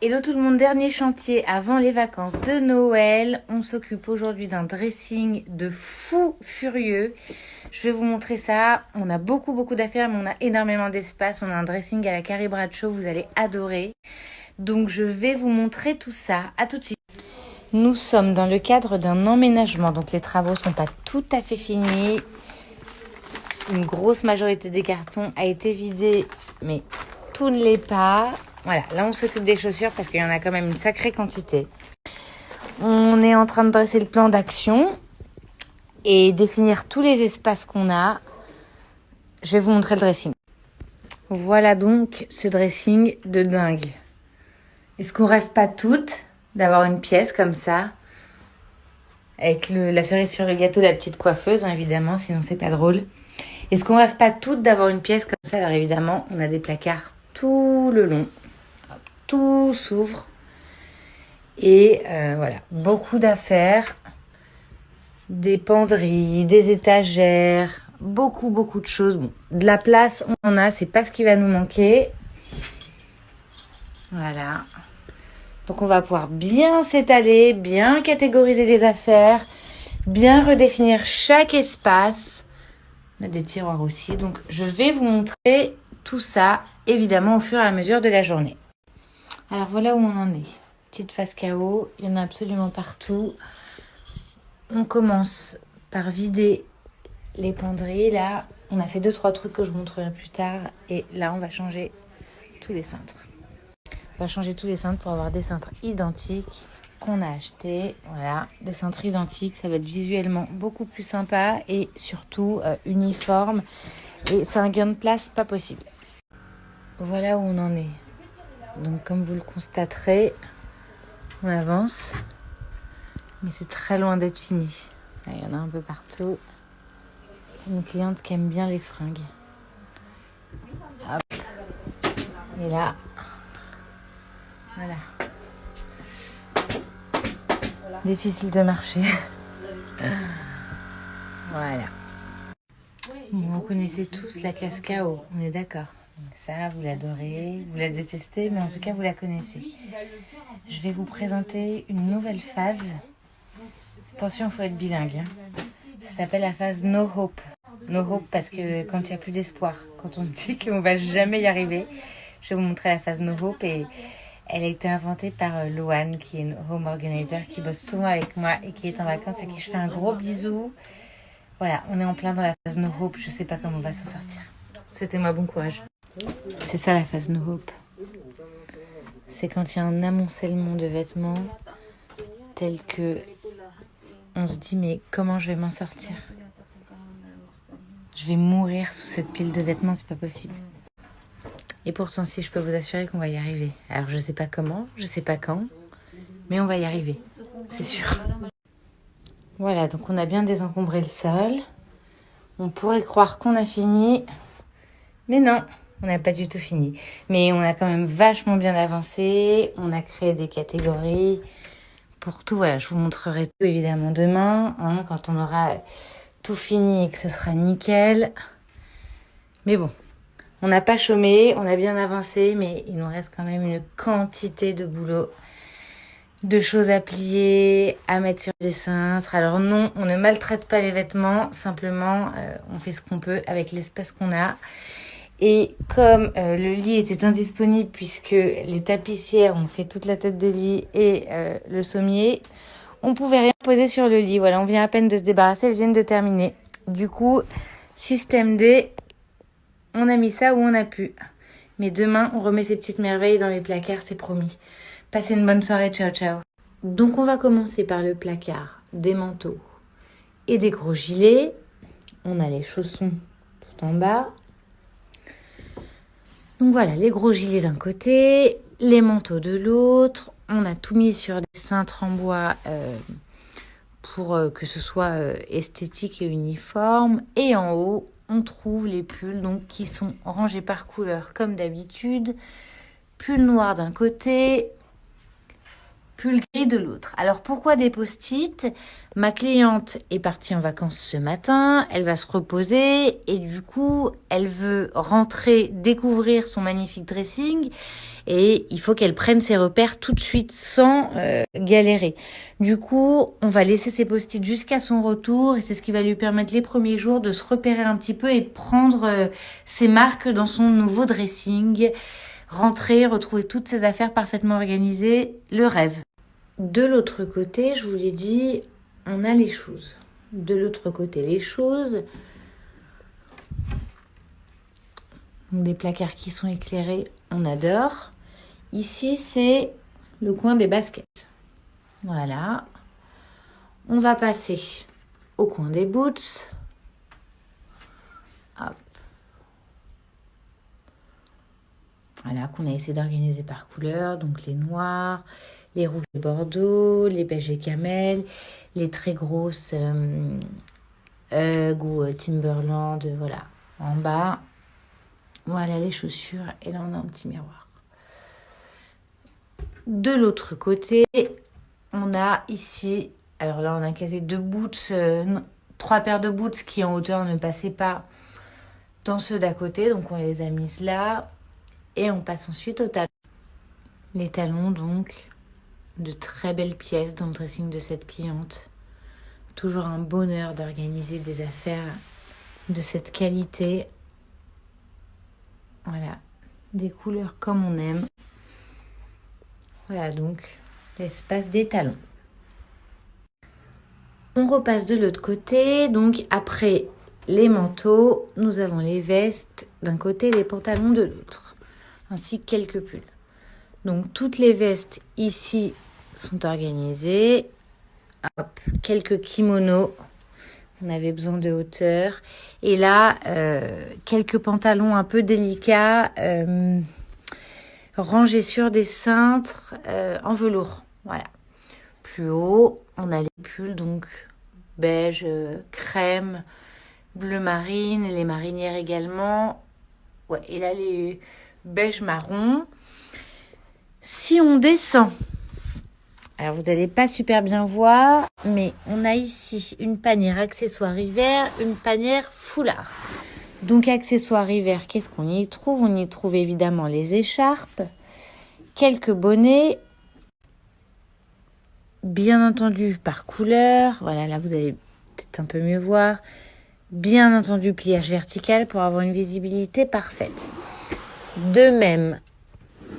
Hello tout le monde, dernier chantier avant les vacances de Noël. On s'occupe aujourd'hui d'un dressing de fou furieux. Je vais vous montrer ça. On a beaucoup d'affaires, mais on a énormément d'espace. On a un dressing à la Carrie Bradshaw, vous allez adorer. Donc je vais vous montrer tout ça. À tout de suite. Nous sommes dans le cadre d'un emménagement, donc les travaux sont pas tout à fait finis. Une grosse majorité des cartons a été vidée, mais tout ne l'est pas. Voilà, là on s'occupe des chaussures parce qu'il y en a quand même une sacrée quantité. On est en train de dresser le plan d'action et définir tous les espaces qu'on a. Je vais vous montrer le dressing. Voilà donc ce dressing de dingue. Est-ce qu'on rêve pas toutes d'avoir une pièce comme ça avec la cerise sur le gâteau de la petite coiffeuse, hein, évidemment, sinon c'est pas drôle. Est-ce qu'on rêve pas toutes d'avoir une pièce comme ça? Alors évidemment, on a des placards tout le long. Tout s'ouvre. Et voilà, beaucoup d'affaires. Des penderies, des étagères, beaucoup de choses. Bon, de la place, on en a, c'est pas ce qui va nous manquer. Voilà. Donc on va pouvoir bien s'étaler, bien catégoriser les affaires, bien redéfinir chaque espace. On a des tiroirs aussi. Donc je vais vous montrer tout ça, évidemment, au fur et à mesure de la journée. Alors voilà où on en est. Petite face KO, il y en a absolument partout. On commence par vider les penderies. Là, on a fait 2-3 trucs que je vous montrerai plus tard. Et là, on va changer tous les cintres. On va changer tous les cintres pour avoir des cintres identiques qu'on a achetés. Voilà, des cintres identiques. Ça va être visuellement beaucoup plus sympa et surtout uniforme. Et c'est un gain de place pas possible. Voilà où on en est. Donc, comme vous le constaterez, on avance. Mais c'est très loin d'être fini. Là, il y en a un peu partout. Une cliente qui aime bien les fringues. Hop. Et là. Voilà. Difficile de marcher. Voilà. Bon, vous connaissez tous la cascao, on est d'accord. Ça, vous l'adorez, vous la détestez, mais en tout cas, vous la connaissez. Je vais vous présenter une nouvelle phase. Attention, il faut être bilingue. Hein. Ça s'appelle la phase No Hope. No Hope parce que quand il n'y a plus d'espoir, quand on se dit qu'on ne va jamais y arriver, je vais vous montrer la phase No Hope. Et elle a été inventée par Loane, qui est une home organizer, qui bosse souvent avec moi et qui est en vacances, à qui je fais un gros bisou. Voilà, on est en plein dans la phase No Hope. Je ne sais pas comment on va s'en sortir. Souhaitez-moi bon courage. C'est ça la phase No Hope. C'est quand il y a un amoncellement de vêtements tel que on se dit mais comment je vais m'en sortir? Je vais mourir sous cette pile de vêtements, c'est pas possible. Et pourtant si, je peux vous assurer qu'on va y arriver. Alors je sais pas comment, je sais pas quand, mais on va y arriver, c'est sûr. Voilà, donc on a bien désencombré le sol. On pourrait croire qu'on a fini, mais non, on n'a pas du tout fini. Mais on a quand même vachement bien avancé. On a créé des catégories pour tout. Voilà, je vous montrerai tout évidemment demain, hein, quand on aura tout fini et que ce sera nickel. Mais bon, on n'a pas chômé, on a bien avancé, mais il nous reste quand même une quantité de boulot, de choses à plier, à mettre sur des cintres. Alors non, on ne maltraite pas les vêtements, simplement on fait ce qu'on peut avec l'espace qu'on a. Et comme le lit était indisponible puisque les tapissières ont fait toute la tête de lit et le sommier, on pouvait rien poser sur le lit. Voilà, on vient à peine de se débarrasser, elles viennent de terminer. Du coup, système D, on a mis ça où on a pu. Mais demain, on remet ces petites merveilles dans les placards, c'est promis. Passez une bonne soirée, ciao ciao. Donc on va commencer par le placard des manteaux et des gros gilets. On a les chaussons tout en bas. Donc voilà, les gros gilets d'un côté, les manteaux de l'autre. On a tout mis sur des cintres en bois pour que ce soit esthétique et uniforme. Et en haut, on trouve les pulls donc, qui sont rangés par couleur comme d'habitude. Pull noir d'un côté, pull gris de l'autre. Alors pourquoi des post-it? Ma cliente est partie en vacances ce matin, elle va se reposer et du coup elle veut rentrer, découvrir son magnifique dressing et il faut qu'elle prenne ses repères tout de suite sans galérer. Du coup on va laisser ses post-it jusqu'à son retour et c'est ce qui va lui permettre les premiers jours de se repérer un petit peu et de prendre ses marques dans son nouveau dressing. Rentrer, retrouver toutes ses affaires parfaitement organisées, le rêve. De l'autre côté, je vous l'ai dit, on a les choses. De l'autre côté, les choses. Des placards qui sont éclairés, on adore. Ici, c'est le coin des baskets. Voilà. On va passer au coin des boots. Hop. Voilà, qu'on a essayé d'organiser par couleur. Donc les noirs, les rouges et bordeaux, les beiges et camel, les très grosses Hug ou Timberland, voilà, en bas. Voilà les chaussures et là on a un petit miroir. De l'autre côté, on a ici, alors là on a quasi 3 paires de boots qui en hauteur ne passaient pas dans ceux d'à côté, donc on les a mises là. Et on passe ensuite aux talons. Les talons donc, de très belles pièces dans le dressing de cette cliente. Toujours un bonheur d'organiser des affaires de cette qualité. Voilà, des couleurs comme on aime. Voilà donc l'espace des talons. On repasse de l'autre côté. Donc après les manteaux, nous avons les vestes d'un côté, les pantalons de l'autre. Ainsi que quelques pulls. Donc toutes les vestes ici sont organisées. Hop, quelques kimonos. On avait besoin de hauteur. Et là, quelques pantalons un peu délicats, rangés sur des cintres en velours. Voilà. Plus haut, on a les pulls, donc beige, crème, bleu marine, les marinières également. Ouais, et là, les beige marron. Si on descend, alors vous n'allez pas super bien voir, mais on a ici une panière accessoire hiver, une panière foulard. Donc accessoires hiver, qu'est-ce qu'on y trouve? On y trouve évidemment les écharpes, quelques bonnets, bien entendu par couleur. Voilà, là vous allez peut-être un peu mieux voir. Bien entendu pliage vertical pour avoir une visibilité parfaite. De même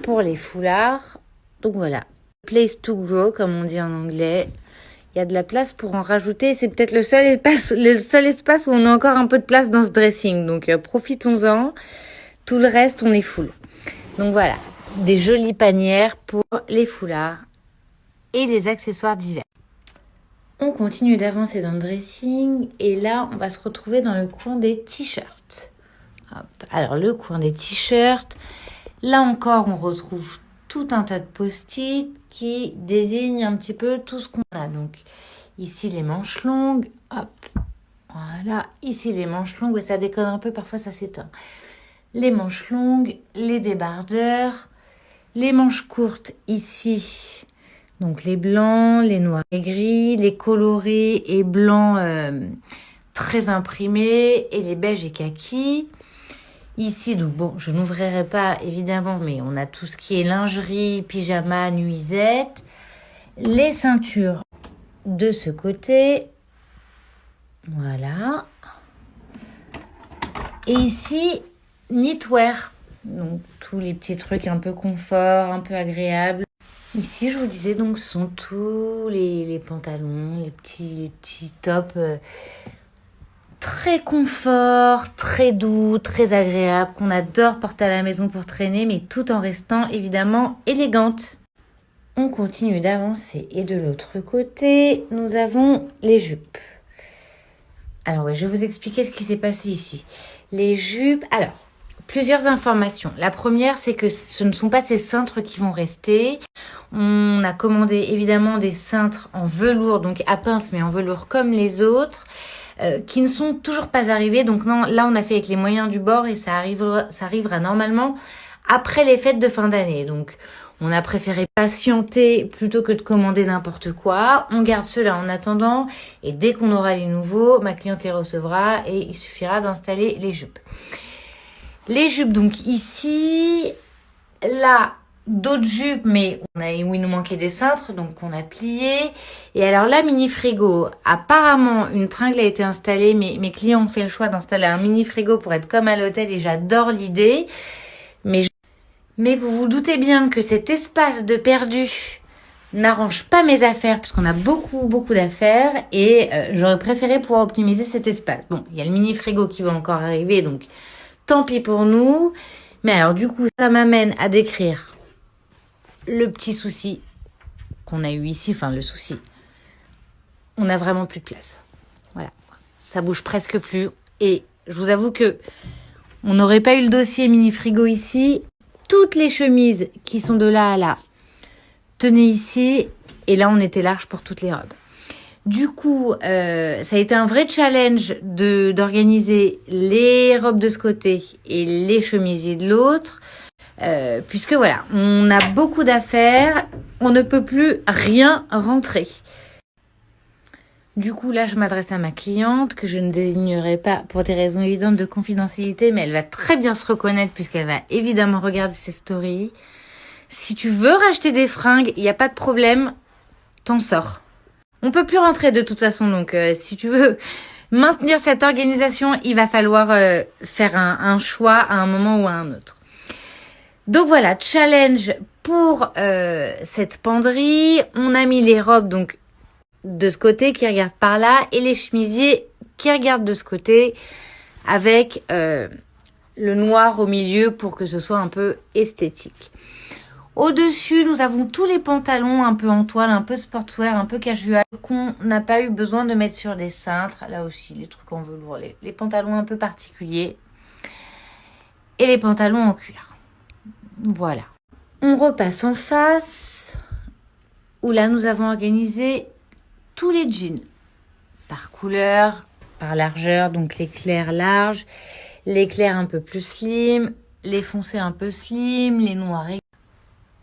pour les foulards. Donc voilà, place to grow comme on dit en anglais. Il y a de la place pour en rajouter. C'est peut-être le seul espace où on a encore un peu de place dans ce dressing. Donc profitons-en. Tout le reste, on est full. Donc voilà, des jolies panières pour les foulards et les accessoires d'hiver. On continue d'avancer dans le dressing et là, on va se retrouver dans le coin des t-shirts. Hop. Alors, le coin des t-shirts, là encore, on retrouve tout un tas de post-it qui désignent un petit peu tout ce qu'on a. Donc, ici, les manches longues. Hop. Voilà. Ici, les manches longues. Ouais, ça déconne un peu, parfois ça s'éteint. Les manches longues, les débardeurs, les manches courtes ici. Donc les blancs, les noirs et gris, les colorés et blancs très imprimés et les beiges et kaki. Ici, donc bon, je n'ouvrirai pas évidemment, mais on a tout ce qui est lingerie, pyjama, nuisette. Les ceintures de ce côté. Voilà. Et ici, knitwear. Donc tous les petits trucs un peu confort, un peu agréables. Ici, je vous disais, donc, ce sont tous les pantalons, les petits tops très confort, très doux, très agréables, qu'on adore porter à la maison pour traîner, mais tout en restant évidemment élégante. On continue d'avancer et de l'autre côté, nous avons les jupes. Alors ouais, je vais vous expliquer ce qui s'est passé ici. Les jupes, alors, plusieurs informations. La première, c'est que ce ne sont pas ces cintres qui vont rester. On a commandé évidemment des cintres en velours, donc à pince, mais en velours comme les autres, qui ne sont toujours pas arrivés. Donc non, là, on a fait avec les moyens du bord et ça arrivera normalement après les fêtes de fin d'année. Donc, On a préféré patienter plutôt que de commander n'importe quoi. On garde cela en attendant et dès qu'on aura les nouveaux, ma cliente les recevra et il suffira d'installer les jupes. Les jupes, donc ici, là, d'autres jupes, mais où il nous manquait des cintres, donc on a plié. Et alors là, mini frigo, apparemment, une tringle a été installée, mais mes clients ont fait le choix d'installer un mini frigo pour être comme à l'hôtel et j'adore l'idée. Mais vous vous doutez bien que cet espace de perdu n'arrange pas mes affaires puisqu'on a beaucoup d'affaires et j'aurais préféré pouvoir optimiser cet espace. Bon, il y a le mini frigo qui va encore arriver, donc tant pis pour nous. Mais alors du coup, ça m'amène à décrire le petit souci qu'on a eu ici, enfin le souci. On n'a vraiment plus de place. Voilà, ça bouge presque plus et je vous avoue que on n'aurait pas eu le dossier mini frigo ici. Toutes les chemises qui sont de là à là tenaient ici et là on était large pour toutes les robes. Du coup, ça a été un vrai challenge d'organiser les robes de ce côté et les chemisiers de l'autre, puisque voilà, on a beaucoup d'affaires, on ne peut plus rien rentrer. Du coup, là, je m'adresse à ma cliente, que je ne désignerai pas pour des raisons évidentes de confidentialité, mais elle va très bien se reconnaître puisqu'elle va évidemment regarder ses stories. Si tu veux racheter des fringues, il n'y a pas de problème, t'en sors. On peut plus rentrer de toute façon, donc si tu veux maintenir cette organisation, il va falloir faire un choix à un moment ou à un autre. Donc voilà, challenge pour cette penderie. On a mis les robes donc de ce côté qui regardent par là et les chemisiers qui regardent de ce côté avec le noir au milieu pour que ce soit un peu esthétique. Au-dessus, nous avons tous les pantalons un peu en toile, un peu sportswear, un peu casual, qu'on n'a pas eu besoin de mettre sur des cintres. Là aussi, les trucs en velours, les pantalons un peu particuliers. Et les pantalons en cuir. Voilà. On repasse en face, où là, nous avons organisé tous les jeans. Par couleur, par largeur, donc les clairs larges, les clairs un peu plus slim, les foncés un peu slim, les noirs.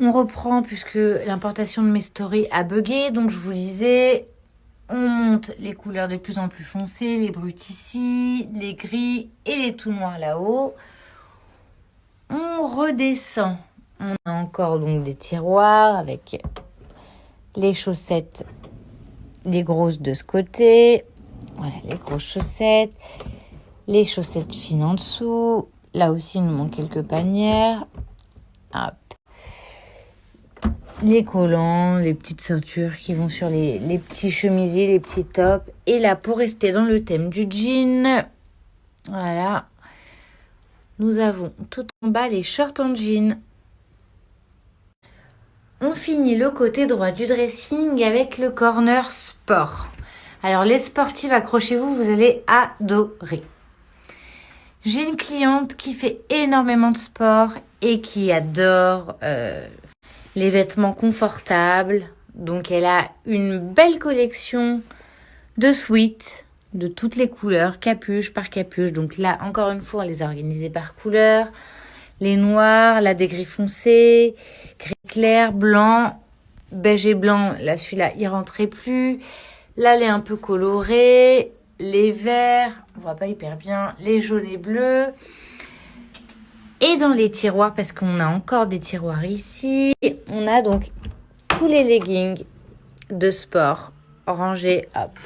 On reprend puisque l'importation de mes stories a bugué. Donc je vous disais, on monte les couleurs de plus en plus foncées, les bruts ici, les gris et les tout noirs là-haut. On redescend. On a encore donc des tiroirs avec les chaussettes, les grosses de ce côté. Voilà, les grosses chaussettes. Les chaussettes fines en dessous. Là aussi, il nous manque quelques panières. Hop. Les collants, les petites ceintures qui vont sur les petits chemisiers, les petits tops. Et là, pour rester dans le thème du jean, voilà, nous avons tout en bas les shorts en jean. On finit le côté droit du dressing avec le corner sport. Alors les sportives, accrochez-vous, vous allez adorer. J'ai une cliente qui fait énormément de sport et qui adore les vêtements confortables. Donc elle a une belle collection de sweats de toutes les couleurs, capuche par capuche. Donc là, encore une fois, on les a organisés par couleur. Les noirs, là des gris foncés, gris clair, blanc, beige et blanc. Là, celui-là, il rentrait plus. Là, elle est un peu colorée. Les verts, on voit pas hyper bien. Les jaunes et bleus. Et dans les tiroirs, parce qu'on a encore des tiroirs ici, on a donc tous les leggings de sport rangés, hop.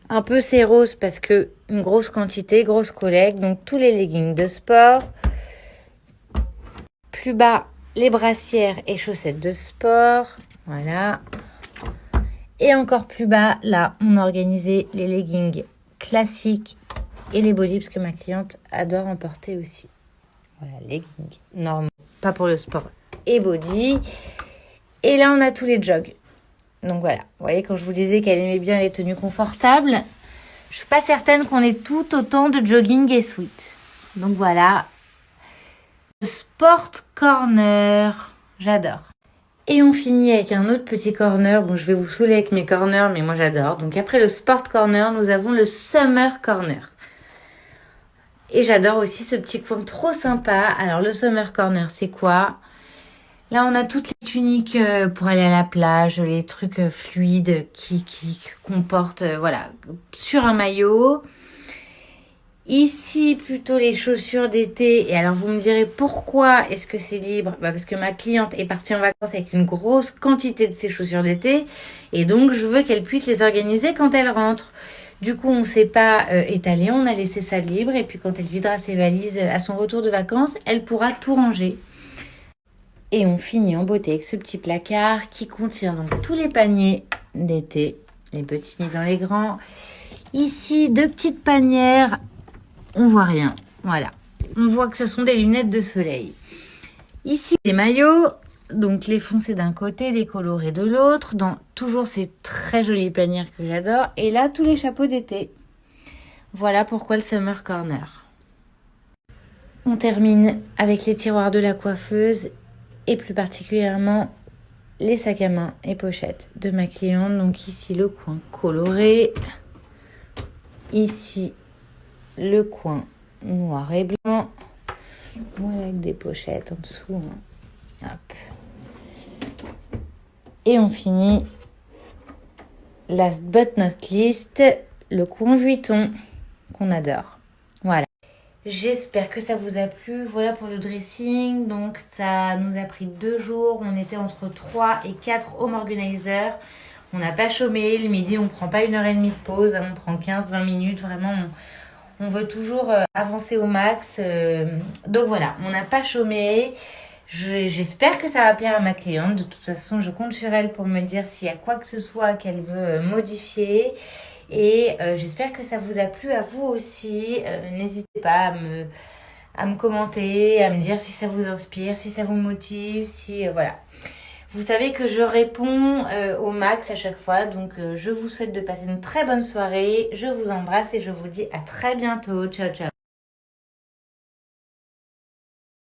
Un peu c'est rose parce que une grosse quantité, grosse collecte. Donc tous les leggings de sport. Plus bas, les brassières et chaussettes de sport. Voilà. Et encore plus bas, là, on a organisé les leggings classiques et les bodys parce que ma cliente adore en porter aussi. Voilà, leggings normaux, pas pour le sport, et body. Et là, on a tous les jogs. Donc voilà, vous voyez, quand je vous disais qu'elle aimait bien les tenues confortables, je suis pas certaine qu'on ait tout autant de jogging et sweat. Donc voilà, sport corner, j'adore. Et on finit avec un autre petit corner. Bon, je vais vous saouler avec mes corners, mais moi j'adore. Donc après le sport corner, nous avons le summer corner. Et j'adore aussi ce petit coin trop sympa. Alors le summer corner, c'est quoi ? Là, on a toutes les tuniques pour aller à la plage, les trucs fluides qui comportent, voilà, sur un maillot. Ici, plutôt les chaussures d'été. Et alors, vous me direz pourquoi est-ce que c'est libre? Parce que ma cliente est partie en vacances avec une grosse quantité de ses chaussures d'été. Et donc, je veux qu'elle puisse les organiser quand elle rentre. Du coup, on ne s'est pas étalé, on a laissé ça libre. Et puis, quand elle videra ses valises à son retour de vacances, elle pourra tout ranger. Et on finit en beauté avec ce petit placard qui contient donc tous les paniers d'été. Les petits mis dans les grands. Ici, 2 petites panières. On voit rien. Voilà. On voit que ce sont des lunettes de soleil. Ici, les maillots. Donc, les foncés d'un côté, les colorés de l'autre. Dans toujours ces très jolies panières que j'adore. Et là, tous les chapeaux d'été. Voilà pourquoi le Summer Corner. On termine avec les tiroirs de la coiffeuse. Et plus particulièrement, les sacs à main et pochettes de ma cliente. Donc, ici, le coin coloré. Ici, le coin noir et blanc. Voilà, avec des pochettes en dessous. Hop. Et on finit, last but not least, le coin Vuitton qu'on adore. Voilà. J'espère que ça vous a plu. Voilà pour le dressing. Donc, ça nous a pris 2 jours. On était entre 3 et 4 home organizer. On n'a pas chômé. Le midi, on ne prend pas 1h30 de pause. On prend 15-20 minutes. Vraiment, on veut toujours avancer au max. Donc voilà, on n'a pas chômé. J'espère que ça va plaire à ma cliente. De toute façon, je compte sur elle pour me dire s'il y a quoi que ce soit qu'elle veut modifier. Et j'espère que ça vous a plu à vous aussi. N'hésitez pas à me commenter, à me dire si ça vous inspire, si ça vous motive, si voilà. Vous savez que je réponds au max à chaque fois, donc je vous souhaite de passer une très bonne soirée. Je vous embrasse et je vous dis à très bientôt. Ciao, ciao.